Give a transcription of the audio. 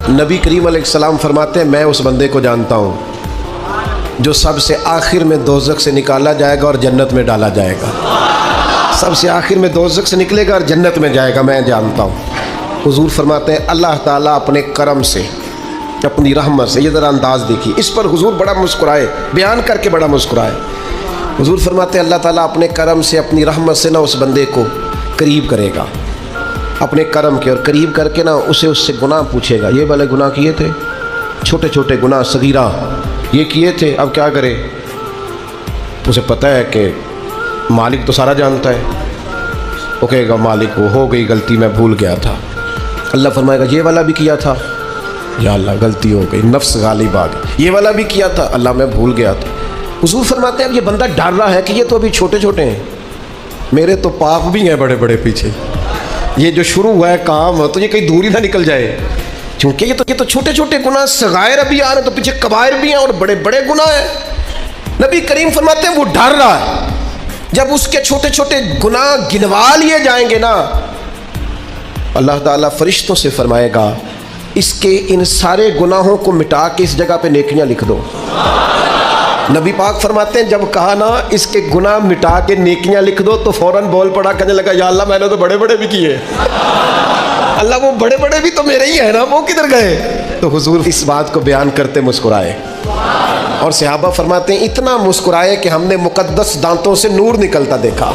नबी करीम अलैहिस्सलाम फरमाते हैं मैं उस बंदे को जानता हूँ जो सबसे आखिर में दोज़ख से निकाला जाएगा और जन्नत में डाला जाएगा। सबसे आखिर में दोज़ख से निकलेगा और जन्नत में जाएगा, मैं जानता हूँ। हुजूर फरमाते हैं अल्लाह ताला अपने करम से, अपनी रहमत से, ये ज़रा अंदाज़ देखिए, इस पर हुजूर बड़ा मुस्कुराए, बयान करके बड़ा मुस्कुराए। हुजूर फरमाते हैं अल्लाह ताला अपने करम से, अपनी रहमत से ना उस बंदे को करीब करेगा, अपने करम के, और करीब करके ना उससे गुनाह पूछेगा। ये वाले गुनाह किए थे, छोटे छोटे गुनाह सगीरा ये किए थे, अब क्या करे? उसे पता है कि मालिक तो सारा जानता है। वो कहेगा मालिक वो हो गई गलती, मैं भूल गया था। अल्लाह फरमाएगा ये वाला भी किया था, या अल्लाह गलती हो गई, नफ्स गालिब आ गई। ये वाला भी किया था, अल्लाह मैं भूल गया था। हुजूर फरमाते हैं अब ये बंदा डर रहा है कि ये तो अभी छोटे छोटे हैं, मेरे तो पाप भी हैं बड़े बड़े पीछे, ये जो शुरू हुआ है काम तो ये कहीं दूर ही ना निकल जाए, क्योंकि ये तो छोटे छोटे गुनाह सगायर अभी आ रहे, तो पीछे कबायर भी हैं और बड़े बड़े गुनाह हैं। नबी करीम फरमाते हैं वो डर रहा है, जब उसके छोटे छोटे गुनाह गिनवा लिए जाएंगे ना, अल्लाह ताला फरिश्तों से फरमाएगा इसके इन सारे गुनाहों को मिटा के इस जगह पे नेकियां लिख दो। नबी पाक फरमाते हैं जब कहा ना इसके गुनाह मिटा के नेकियां लिख दो, तो फौरन बोल पड़ा, कहने लगा या अल्लाह मैंने तो बड़े बड़े भी किए, अल्लाह वो बड़े बड़े भी तो मेरे ही है ना, वो किधर गए? तो हुजूर इस बात को बयान करते मुस्कुराए, और सहाबा फरमाते हैं इतना मुस्कुराए कि हमने मुकद्दस दांतों से नूर निकलता देखा।